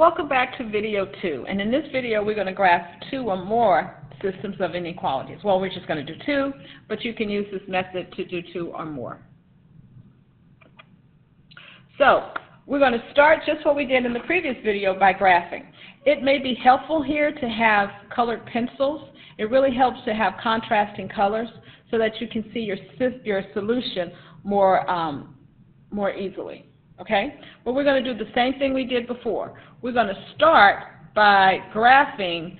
Welcome back to video 2, and in this video we're going to graph 2 or more systems of inequalities. Well, we're just going to do 2, but you can use this method to do 2 or more. So we're going to start just what we did in the previous video by graphing. It may be helpful here to have colored pencils. It really helps to have contrasting colors so that you can see your solution more easily. Okay? But we're going to do the same thing we did before. We're going to start by graphing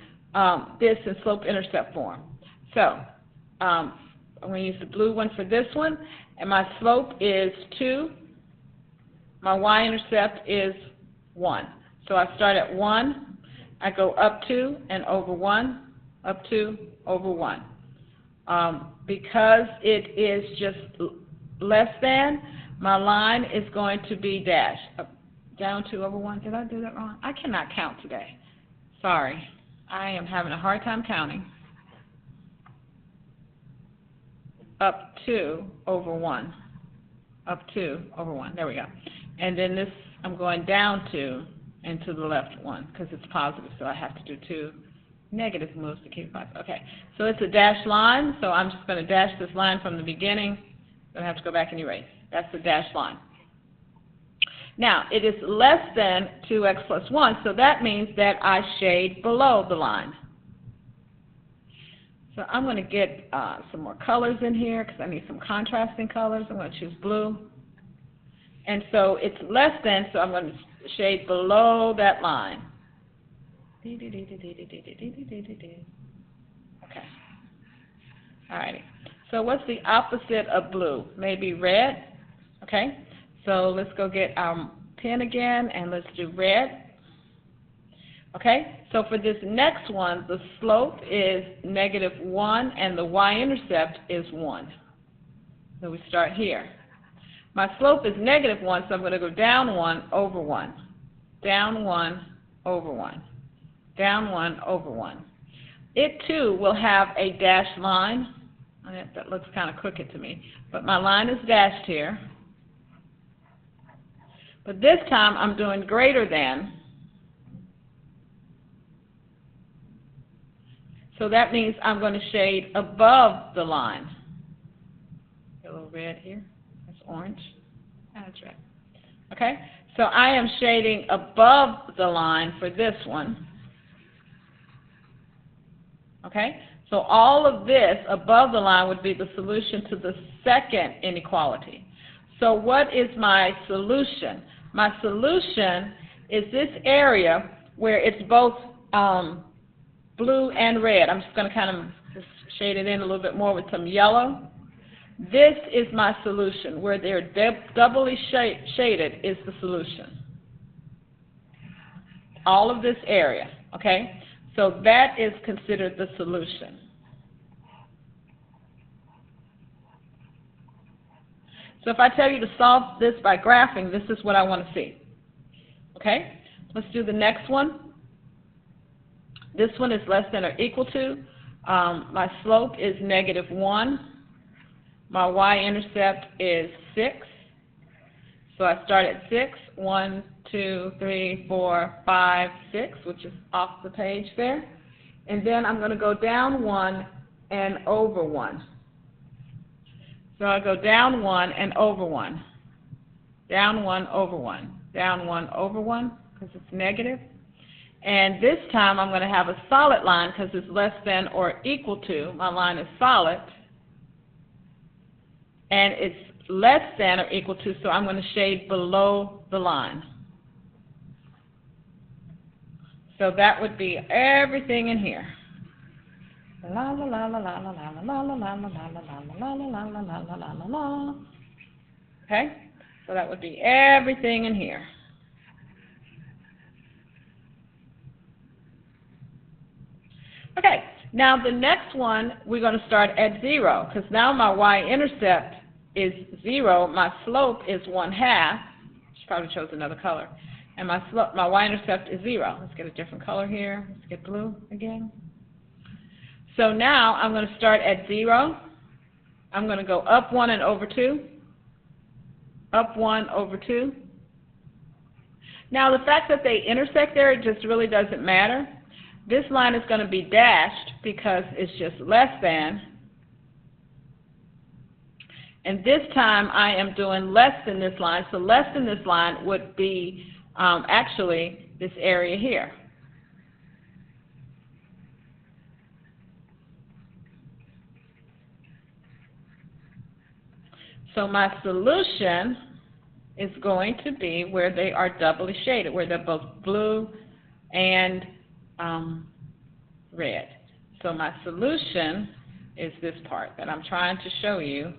this in slope-intercept form. So I'm going to use the blue one for this one, and my slope is 2. My y-intercept is 1. So I start at 1. I go up 2 and over 1, up 2, over 1. Because it is just less than, my line is going to be dashed. Down 2 over 1. Did I do that wrong? I cannot count today. Sorry. I am having a hard time counting. Up 2 over 1. Up 2 over 1. There we go. And then this, I'm going down 2 and to the left 1 because it's positive, so I have to do 2 negative moves to keep it positive. Okay, so it's a dashed line, so I'm just going to dash this line from the beginning. I'm going to have to go back and erase. That's the dashed line. Now, it is less than 2x plus 1, so that means that I shade below the line. So I'm going to get some more colors in here because I need some contrasting colors. I'm going to choose blue. And so it's less than, so I'm going to shade below that line. Okay. All righty. So what's the opposite of blue? Maybe red. Okay. So let's go get our pen again and let's do red. Okay. So for this next one, the slope is -1 and the y-intercept is 1. So we start here. My slope is -1, so I'm going to go down 1 over 1. Down 1 over 1. Down 1 over 1. It too will have a dashed line. That looks kind of crooked to me. But my line is dashed here. But this time I'm doing greater than. So that means I'm going to shade above the line. A little red here. That's orange. That's red. Okay? So I am shading above the line for this one. Okay? So all of this above the line would be the solution to the second inequality. So what is my solution? My solution is this area where it's both blue and red. I'm just going to kind of just shade it in a little bit more with some yellow. This is my solution. Where they're doubly shaded is the solution. All of this area, okay? So that is considered the solution. So if I tell you to solve this by graphing, this is what I want to see. Okay? Let's do the next one. This one is less than or equal to. My slope is -1. My y-intercept is 6. So I start at 6. 1, 2, 3, 4, 5, 6, which is off the page there. And then I'm going to go down 1 and over 1. So I go down 1 and over 1. Down 1 over 1. Down 1 over 1 because it's negative. And this time I'm going to have a solid line because it's less than or equal to. My line is solid. And it's less than or equal to, so I'm going to shade below the line. So that would be everything in here. La la la la la la la la la la la la la la la la la la. Okay? So that would be everything in here. Okay, now the next one we're going to start at 0 because now my y-intercept is 0, my slope is 1/2. She probably chose another color. And my y-intercept is 0. Let's get a different color here. Let's get blue again. So now I'm going to start at 0. I'm going to go up 1 and over 2. Up 1 over 2. Now the fact that they intersect there, it just really doesn't matter. This line is going to be dashed because it's just less than. And this time I am doing less than this line. So less than this line would be actually this area here. So my solution is going to be where they are doubly shaded, where they're both blue and red. So my solution is this part that I'm trying to show you.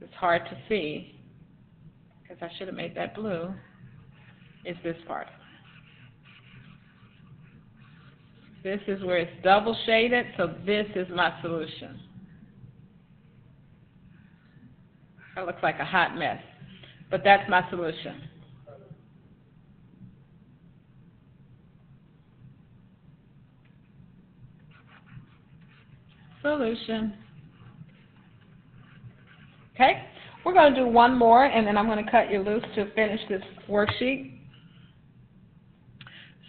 It's hard to see because I should have made that blue. Is this part. This is where it's double shaded, so this is my solution. That looks like a hot mess, but that's my solution. Solution. Okay, we're going to do one more, and then I'm going to cut you loose to finish this worksheet.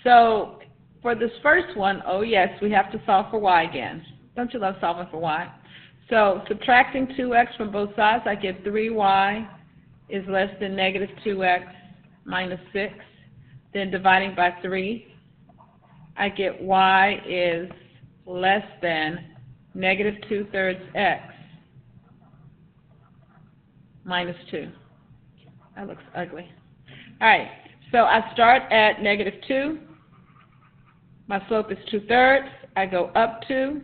So for this first one, oh yes, we have to solve for y again. Don't you love solving for y? So subtracting 2x from both sides, I get 3y is less than negative 2x minus 6. Then dividing by 3, I get y is less than negative 2/3 x minus 2. That looks ugly. All right, so I start at negative 2. My slope is 2/3. I go up 2.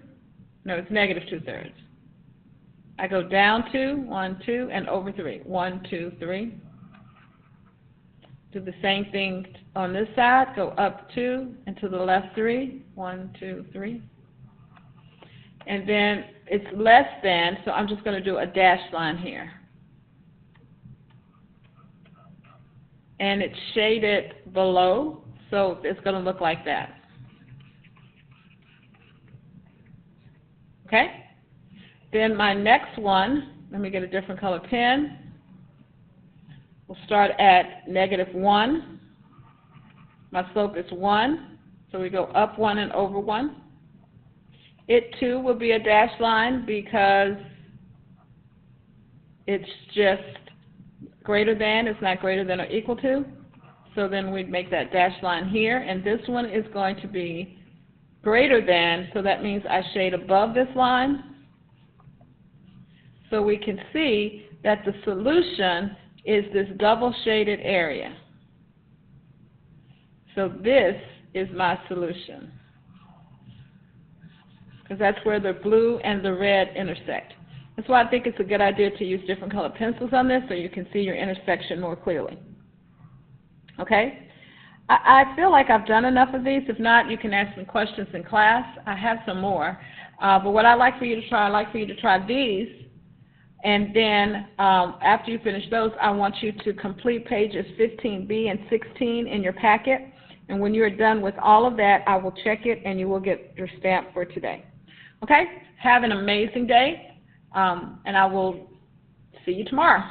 No, it's negative 2/3. I go down 2, 1, 2, and over 3. 1, 2, 3. Do the same thing on this side. Go up 2 and to the left 3. 1, 2, 3. And then it's less than, so I'm just going to do a dashed line here. And it's shaded below, so it's going to look like that. Okay? Then my next one, let me get a different color pen. We'll start at negative 1. My slope is 1, so we go up 1 and over 1. It too will be a dashed line because it's just greater than, it's not greater than or equal to. So then we'd make that dashed line here, and this one is going to be greater than, so that means I shade above this line. So we can see that the solution is this double shaded area. So this is my solution, because that's where the blue and the red intersect. That's why I think it's a good idea to use different colored pencils on this so you can see your intersection more clearly. Okay? I feel like I've done enough of these. If not, you can ask me questions in class. I have some more. But what I'd like for you to try, I'd like for you to try these. And then after you finish those, I want you to complete pages 15B and 16 in your packet. And when you're done with all of that, I will check it and you will get your stamp for today. Okay? Have an amazing day. And I will see you tomorrow.